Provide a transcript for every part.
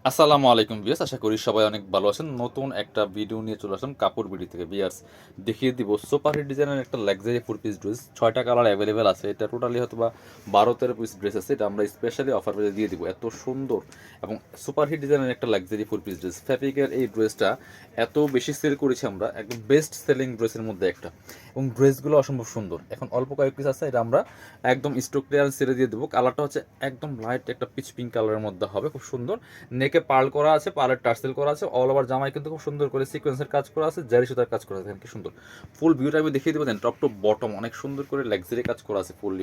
আসসালামু আলাইকুম ভিউয়ার্স, আশা করি সবাই অনেক ভালো আছেন। নতুন একটা ভিডিও নিয়ে চলে আসলাম কাপড় বিডি থেকে। ভিউয়ার্স, দেখিয়ে দিব সুপার হিট ডিজাইনের একটা লাক্সারি 4 পিস ড্রেস। 6টা কালার অ্যাভেলেবেল আছে। এটা টোটালি হয়তো বা 12-13 পিস ড্রেস আছে। এটা আমরা স্পেশালি অফার পেজে দিয়ে দিব। এত সুন্দর এবং সুপার হিট ডিজাইনের একটা লাক্সারি 4 পিস ড্রেস। ফ্যাব্রিকের এই ড্রেসটা এত বেশি সেল করেছি আমরা, একদম বেস্ট সেলিং ড্রেসের মধ্যে একটা। এবং ড্রেসগুলো অসম্ভব সুন্দর। এখন অল্প কয়েক পিস আছে, এটা আমরা একদম স্টক ক্লিয়ারেন্স সেলে দিয়ে দেবো। কালারটা হচ্ছে একদম লাইট একটা পিচ পিঙ্ক কালারের মধ্যে হবে, খুব সুন্দর। নেকে পার্ল করা আছে, পার্লের টার্সেল করা আছে, অল ওভার জামায় কিন্তু খুব সুন্দর করে সিকোয়েন্সের কাজ করা আছে, জারি সুতার কাজ করা আছে। কি সুন্দর ফুল ভিউটা আমি দেখিয়ে দেবো। দেন টপ টু বটম অনেক সুন্দর করে লাক্সারি কাজ করা আছে, ফুল।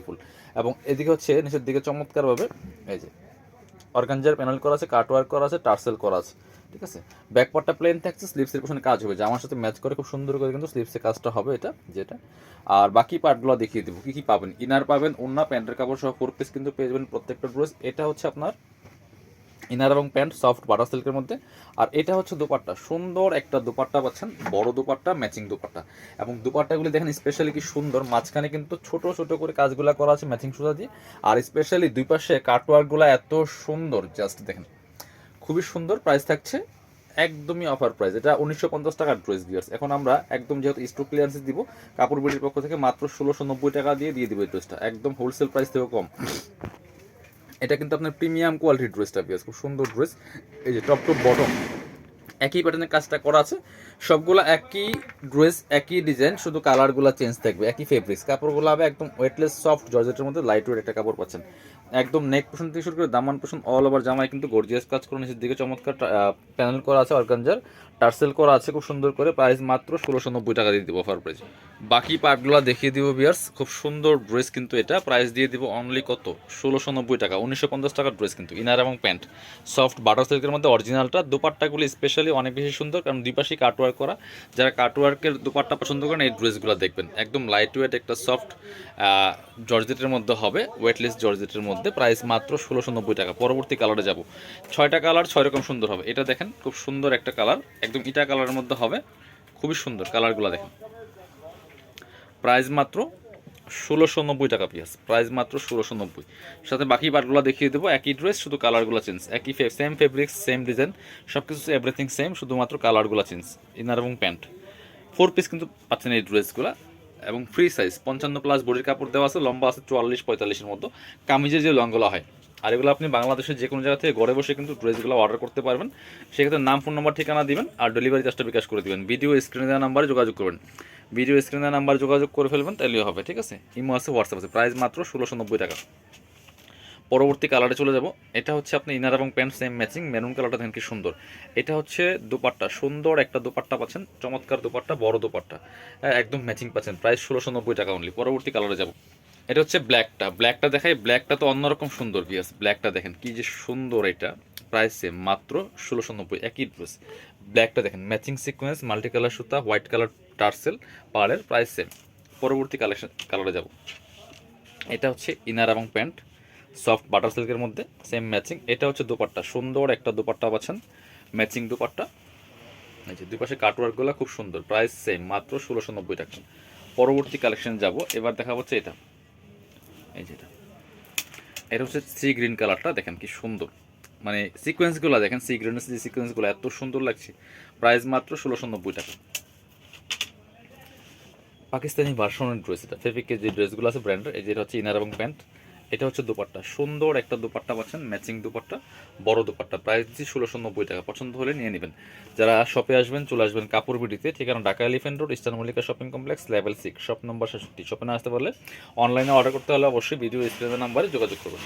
এবং এদিকে হচ্ছে নিচের দিকে চমৎকারভাবে এই যে অর্গানজার প্যানেল করা আছে, কাট ওয়ার্ক করা আছে, টার্সেল করা আছে। ঠিক আছে, ব্যাক পার্টটা প্লেন থাকছে, স্লিভসের পেছনে কাজ হবে, জামার সাথে ম্যাচ করে খুব সুন্দর করে কিন্তু স্লিভসের কাজটা হবে এটা যেটা। আর বাকি পার্টগুলো দেখিয়ে দেবো কী কী পাবেন। ইনার পাবেন, ওন্না প্যান্টের কাপড় সহ 4 পিস কিন্তু পেয়ে যাবেন প্রত্যেকটা ড্রেস। এটা হচ্ছে আপনার ইনার এবং প্যান্ট সফট বাটার সিল্কের মধ্যে। আর এটা হচ্ছে দোপাট্টা, সুন্দর একটা দোপাট্টা পাচ্ছেন, বড় দোপাট্টা, ম্যাচিং দোপাট্টা। এবং দোপাট্টাগুলি দেখেন স্পেশালি কি সুন্দর, মাঝখানে কিন্তু ছোট ছোট করে কাজগুলো করা আছে ম্যাচিং সুতা দিয়ে। আর স্পেশালি দুই পাশে কাটওয়ার্কগুলো এত সুন্দর, জাস্ট দেখেন খুবই সুন্দর। প্রাইস থাকছে একদমই অফার প্রাইস, এটা 1950 টাকার ড্রেস। ভিউয়ার্স, এখন আমরা একদম যেহেতু স্টক ক্লিয়ারেন্সে দিব, কাপড় বিডির পক্ষ থেকে মাত্র 1690 টাকা দিয়ে দিব এই ড্রেসটা, একদম হোলসেল প্রাইস থেকেও কম। এটা কিন্তু আপনার প্রিমিয়াম কোয়ালিটির ড্রেসটা। পিস খুব সুন্দর ড্রেস। এই যে টপ টু বটম একই প্যাটার্নের কাজটা করা আছে, সবগুলো একই ড্রেস, একই ডিজাইন, শুধু কালারগুলো চেঞ্জ থাকবে, একই ফেব্রিক্স। কাপড়গুলো হবে একদম ওয়েটলেস সফট জর্জেটের মধ্যে লাইট ওয়েট একটা কাপড় পাচ্ছেন। একদম নেক পোর্শন থেকে শুরু করে দামান পোর্শন অল ওভার জামায় কিন্তু গর্জিয়াস কাজ করে, নিচের দিকে চমৎকার প্যানেল করা আছে, অর্গানজার টার্সেল করা আছে খুব সুন্দর করে। প্রাইস মাত্র 1690 টাকা দিয়ে দিব অফার প্রাইস। বাকি পার্টগুলো দেখিয়ে দিব ভিউয়ার্স, খুব সুন্দর ড্রেস কিন্তু এটা। প্রাইস দিয়ে দিব অনলি কত, 1690 টাকা। 1950 টাকার ড্রেস কিন্তু, ইনার এবং প্যান্ট সফট বাটার সিল্কের মধ্যে অরিজিনালটা। দোপাট্টাগুলি স্পেশালি অনেক বেশি সুন্দর, কারণ দুই পাশেই কাটওয়ার্ক করা। যারা কাটওয়ার্কের দোপাট্টা পছন্দ করেন এই ড্রেসগুলো দেখবেন, একদম লাইট ওয়েট একটা সফট জর্জেটের মধ্যে হবে, ওয়েটলেস জর্জেটের মধ্যে। প্রাইস মাত্র 1690 টাকা। পরবর্তী কালারে যাব। 6টা কালার 6 রকম সুন্দর হবে। এটা দেখেন খুব সুন্দর একটা কালার, একদম ইটা কালারের মধ্যে হবে, খুবই সুন্দর কালারগুলো দেখেন। প্রাইস মাত্র 1690 টাকা পিস, প্রাইস মাত্র 1690। সাথে বাকি পার্টগুলো দেখিয়ে দেবো, একই ড্রেস, শুধু কালারগুলো চেঞ্জ। একই সেম ফেব্রিক্স, সেম ডিজাইন, সব কিছু এভরিথিং সেম, শুধুমাত্র কালারগুলো চেঞ্জ। ইনার এবং প্যান্ট 4 পিস কিন্তু পাচ্ছেন এই ড্রেসগুলো। এবং ফ্রি সাইজ 55+ বডির কাপড় দেওয়া আছে, লম্বা আছে 44-45-এর মতো, কামিজের যে লংগুলো হয়। আর এগুলো আপনি বাংলাদেশের যে কোনো জায়গা থেকে ঘরে বসে কিন্তু ড্রেসগুলো অর্ডার করতে পারবেন। সেক্ষেত্রে নাম, ফোন নাম্বার, ঠিকানা দিবেন আর ডেলিভারি চার্জটা বিকাশ করে দিবেন। ভিডিও স্ক্রিনে দেওয়া নাম্বারে যোগাযোগ করবেন, ভিডিও স্ক্রিনে দেওয়া নাম্বার যোগাযোগ করে ফেলবেন, তাহলেই হবে। ঠিক আছে, ইমো আছে, হোয়াটসঅ্যাপ আছে। প্রাইস মাত্র 1690 টাকা। পরবর্তী কালারে চলে যাব। এটা হচ্ছে আপনি ইনার এবং প্যান্ট সেম ম্যাচিং, মেরুন কালারটা দেখেন কি সুন্দর। এটা হচ্ছে দোপাট্টা, সুন্দর একটা দোপাট্টা পাচ্ছেন, চমৎকার দোপাট্টা, বড় দোপাট্টা, একদম ম্যাচিং পাচ্ছেন। প্রাইস 1690 টাকা অনলি। পরবর্তী কালারে যাব। এটা হচ্ছে ব্ল্যাকটা দেখাই। ব্ল্যাকটা তো অন্যরকম সুন্দর পিয়াস, ব্ল্যাকটা দেখেন কি যে সুন্দর। এটা প্রাইস সেম, মাত্র 1690, একই ড্রেস। ব্ল্যাকটা দেখেন ম্যাচিং সিকোয়েন্স, মাল্টি কালার সুতা, হোয়াইট কালার টার্সেল, পাড়ের। Price same. পরবর্তী কালারে যাব। এটা হচ্ছে ইনার এবং প্যান্ট সফট বাটার সিল্কের মধ্যে, সেম ম্যাচিং। এটা হচ্ছে দোপাট্টা, সুন্দর একটা দোপাট্টা পাচ্ছেন, ম্যাচিং দোপাট্টা। এই যে দুই পাশে কাটওয়ার্কগুলো খুব সুন্দর। প্রাইস সেম, মাত্র 1690 টাকা। পরবর্তী কালেকশন যাব। এবার দেখা হচ্ছে এটা, এই যেটা, এটা হচ্ছে সি গ্রিন কালারটা দেখেন কি সুন্দর, মানে সিকোয়েন্সগুলো দেখেন, সি গ্রিনের যে সিকোয়েন্সগুলো এত সুন্দর লাগছে। প্রাইস মাত্র 1690 টাকা। পাকিস্তানি ভার্সনের ড্রেস, এটা ফেব্রিকের যে ড্রেসগুলো আছে ব্র্যান্ডের। এই যেটা হচ্ছে ইনার এবং প্যান্ট। এটা হচ্ছে দোপাট্টা, সুন্দর একটা দোপাট্টা পাচ্ছেন, ম্যাচিং দোপাট্টা, বড় দোপাট্টা। প্রাইস দিচ্ছি 1690 টাকা। পছন্দ হলে নিয়ে নেবেন। যারা শপে আসবেন, চলে আসবেন কাপড় বিডিতে, ঠিকানা Dhaka elephant road, eastern Mallika shopping complex, level 6, shop number 67। শপে না আসতে পারলে অনলাইনে অর্ডার করতে হলে অবশ্যই ভিডিও স্ক্রিনের নাম্বারে যোগাযোগ করবেন।